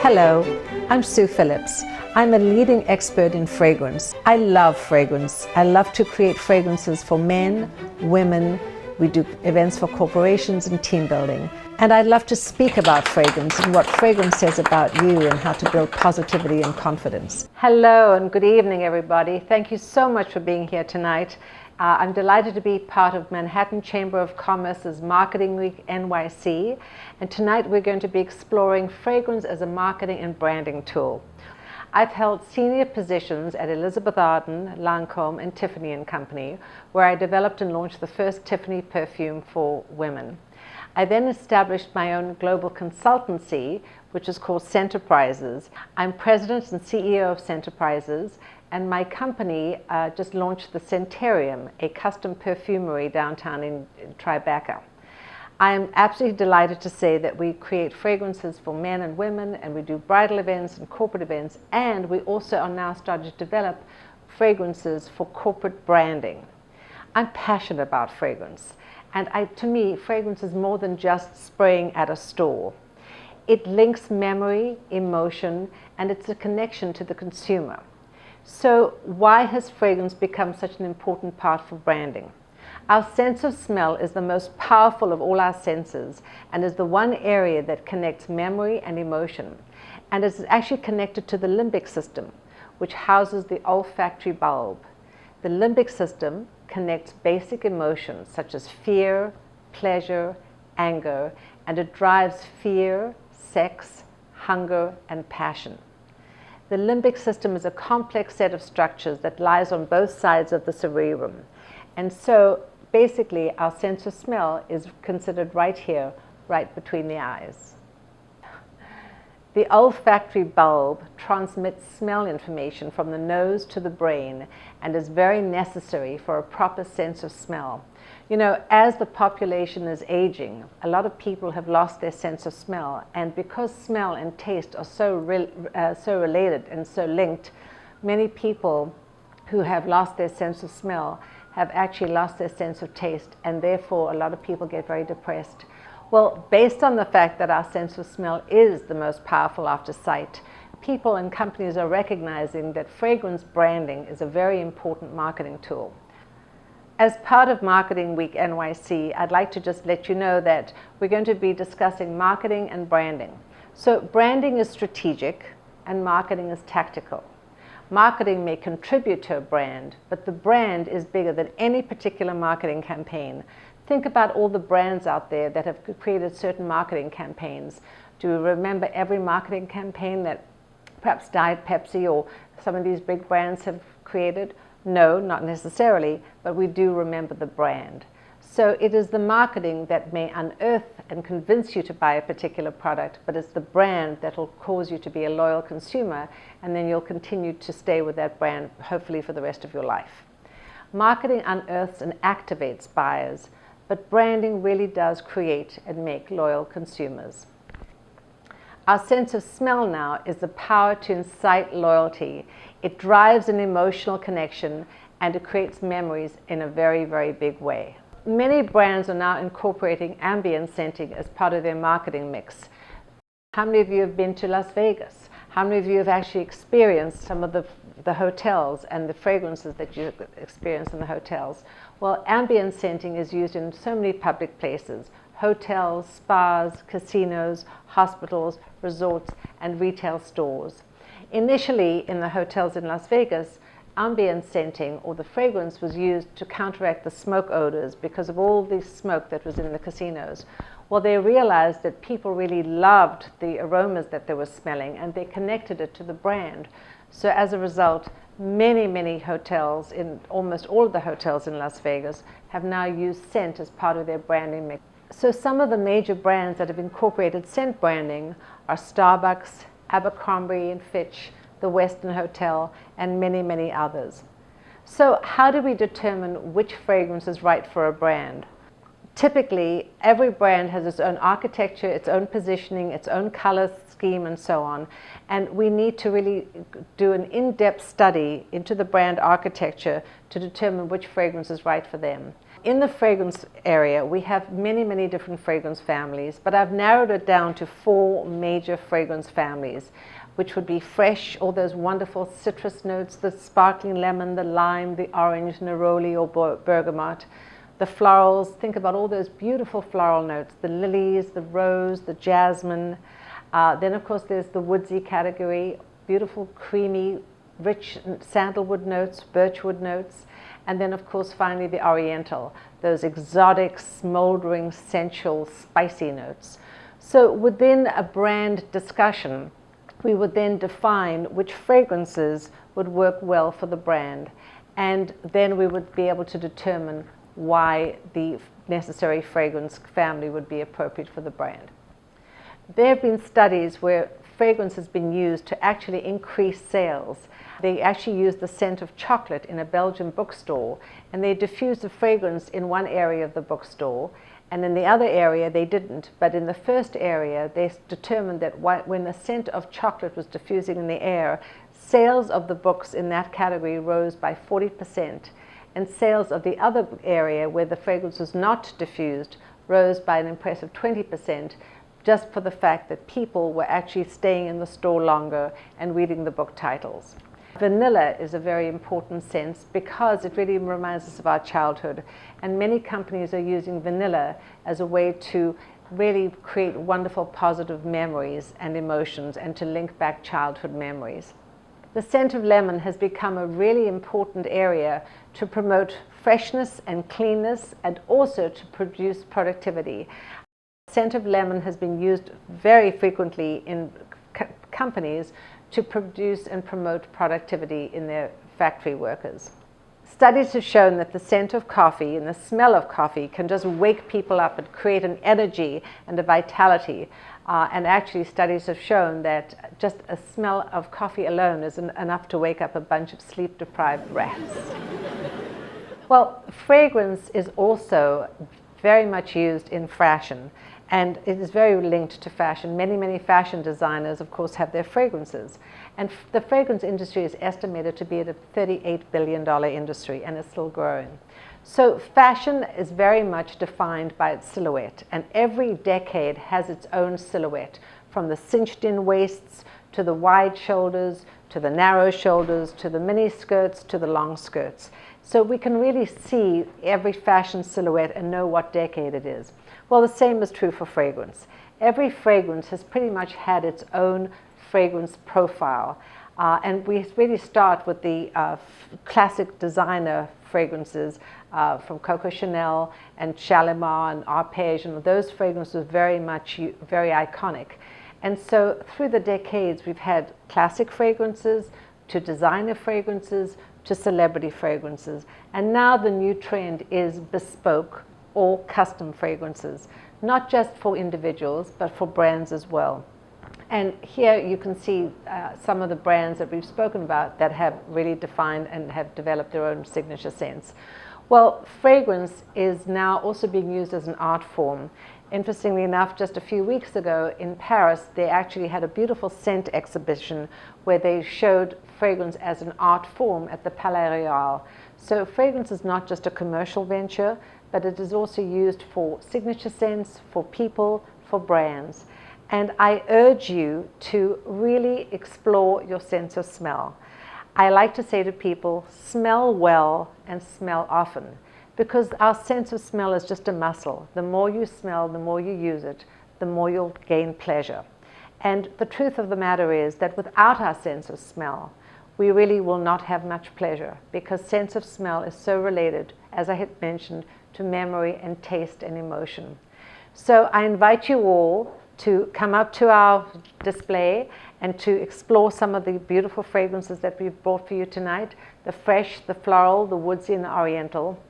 Hello, I'm Sue Phillips. I'm a leading expert in fragrance. I love fragrance. I love to create fragrances for men, women. We do events for corporations and team building. And I love to speak about fragrance and what fragrance says about you and how to build positivity and confidence. Hello and good evening, everybody. Thank you so much for being here tonight. I'm delighted to be part of Manhattan Chamber of Commerce's Marketing Week NYC. And tonight we're going to be exploring fragrance as a marketing and branding tool. I've held senior positions at Elizabeth Arden, Lancome, and Tiffany & Company, where I developed and launched the first Tiffany perfume for women. I then established my own global consultancy, which is called Scenterprises. I'm president and CEO of Scenterprises, and my company just launched the Centarium, a custom perfumery downtown in Tribeca. I am absolutely delighted to say that we create fragrances for men and women, and we do bridal events and corporate events, and we also are now starting to develop fragrances for corporate branding. I'm passionate about fragrance, and to me, fragrance is more than just spraying at a store. It links memory, emotion, and it's a connection to the consumer. So why has fragrance become such an important part for branding? Our sense of smell is the most powerful of all our senses and is the one area that connects memory and emotion. And it's actually connected to the limbic system, which houses the olfactory bulb. The limbic system connects basic emotions such as fear, pleasure, anger, and it drives fear, sex, hunger, and passion. The limbic system is a complex set of structures that lies on both sides of the cerebrum. And so basically our sense of smell is considered right here, right between the eyes. The olfactory bulb transmits smell information from the nose to the brain and is very necessary for a proper sense of smell. You know, as the population is aging, a lot of people have lost their sense of smell, and because smell and taste are so related and so linked, many people who have lost their sense of smell have actually lost their sense of taste, and therefore a lot of people get very depressed. Well, based on the fact that our sense of smell is the most powerful after sight, people and companies are recognizing that fragrance branding is a very important marketing tool. As part of Marketing Week NYC, I'd like to just let you know that we're going to be discussing marketing and branding. So branding is strategic and marketing is tactical. Marketing may contribute to a brand, but the brand is bigger than any particular marketing campaign. Think about all the brands out there that have created certain marketing campaigns. Do you remember every marketing campaign that perhaps Diet Pepsi or some of these big brands have created? No, not necessarily, but we do remember the brand. So it is the marketing that may unearth and convince you to buy a particular product, but it's the brand that will cause you to be a loyal consumer, and then you'll continue to stay with that brand, hopefully for the rest of your life. Marketing unearths and activates buyers, but branding really does create and make loyal consumers. Our sense of smell now is the power to incite loyalty. It drives an emotional connection and it creates memories in a very, very big way. Many brands are now incorporating ambient scenting as part of their marketing mix. How many of you have been to Las Vegas? How many of you have actually experienced some of the hotels and the fragrances that you experience in the hotels? Well, ambient scenting is used in so many public places: hotels, spas, casinos, hospitals, resorts, and retail stores. Initially, in the hotels in Las Vegas, ambient scenting, or the fragrance, was used to counteract the smoke odors because of all the smoke that was in the casinos. Well, they realized that people really loved the aromas that they were smelling, and they connected it to the brand. So as a result, many hotels, in almost all of the hotels in Las Vegas, have now used scent as part of their branding mix. So some of the major brands that have incorporated scent branding are Starbucks, Abercrombie & Fitch, the Westin Hotel, and many others. So how do we determine which fragrance is right for a brand? Typically, every brand has its own architecture, its own positioning, its own color scheme, and so on. And we need to really do an in-depth study into the brand architecture to determine which fragrance is right for them. In the fragrance area, we have many, many different fragrance families, but I've narrowed it down to 4 major fragrance families, which would be fresh, all those wonderful citrus notes, the sparkling lemon, the lime, the orange, neroli or bergamot. The florals, think about all those beautiful floral notes, the lilies, the rose, the jasmine. Then of course there's the woodsy category, beautiful, creamy, rich sandalwood notes, birchwood notes. And then of course finally the oriental, those exotic, smoldering, sensual, spicy notes. So within a brand discussion, we would then define which fragrances would work well for the brand. And then we would be able to determine why the necessary fragrance family would be appropriate for the brand. There have been studies where fragrance has been used to actually increase sales. They actually used the scent of chocolate in a Belgian bookstore, and they diffused the fragrance in one area of the bookstore, and in the other area they didn't. But in the first area, they determined that when the scent of chocolate was diffusing in the air, sales of the books in that category rose by 40%. And sales of the other area where the fragrance was not diffused rose by an impressive 20%, just for the fact that people were actually staying in the store longer and reading the book titles. Vanilla is a very important sense because it really reminds us of our childhood, and many companies are using vanilla as a way to really create wonderful positive memories and emotions and to link back childhood memories. The scent of lemon has become a really important area to promote freshness and cleanness, and also to produce productivity. The scent of lemon has been used very frequently in companies to produce and promote productivity in their factory workers. Studies have shown that the scent of coffee and the smell of coffee can just wake people up and create an energy and a vitality. And actually studies have shown that just a smell of coffee alone is enough to wake up a bunch of sleep-deprived rats. Well, fragrance is also very much used in fashion, and it is very linked to fashion. Many, many fashion designers, of course, have their fragrances. And the fragrance industry is estimated to be at a $38 billion industry, and it's still growing. So fashion is very much defined by its silhouette, and every decade has its own silhouette, from the cinched-in waists to the wide shoulders, to the narrow shoulders, to the mini skirts, to the long skirts. So we can really see every fashion silhouette and know what decade it is. Well, the same is true for fragrance. Every fragrance has pretty much had its own fragrance profile. And we really start with the classic designer fragrances from Coco Chanel and Shalimar and Arpège, and those fragrances are very iconic. And so through the decades, we've had classic fragrances to designer fragrances to celebrity fragrances. And now the new trend is bespoke or custom fragrances, not just for individuals, but for brands as well. And here you can see some of the brands that we've spoken about that have really defined and have developed their own signature scents. Well, fragrance is now also being used as an art form. Interestingly enough, just a few weeks ago in Paris, they actually had a beautiful scent exhibition where they showed fragrance as an art form at the Palais Royal. So fragrance is not just a commercial venture, but it is also used for signature scents, for people, for brands. And I urge you to really explore your sense of smell. I like to say to people, smell well and smell often, because our sense of smell is just a muscle. The more you smell, the more you use it, the more you'll gain pleasure. And the truth of the matter is that without our sense of smell, we really will not have much pleasure, because sense of smell is so related, as I had mentioned, to memory and taste and emotion. So I invite you all to come up to our display and to explore some of the beautiful fragrances that we've brought for you tonight, the fresh, the floral, the woodsy, and the oriental.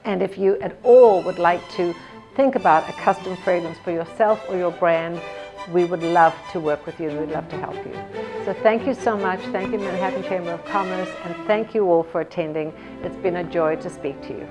And if you at all would like to think about a custom fragrance for yourself or your brand, we would love to work with you and we'd love to help you. So thank you so much. Thank you, Manhattan Chamber of Commerce, and thank you all for attending. It's been a joy to speak to you.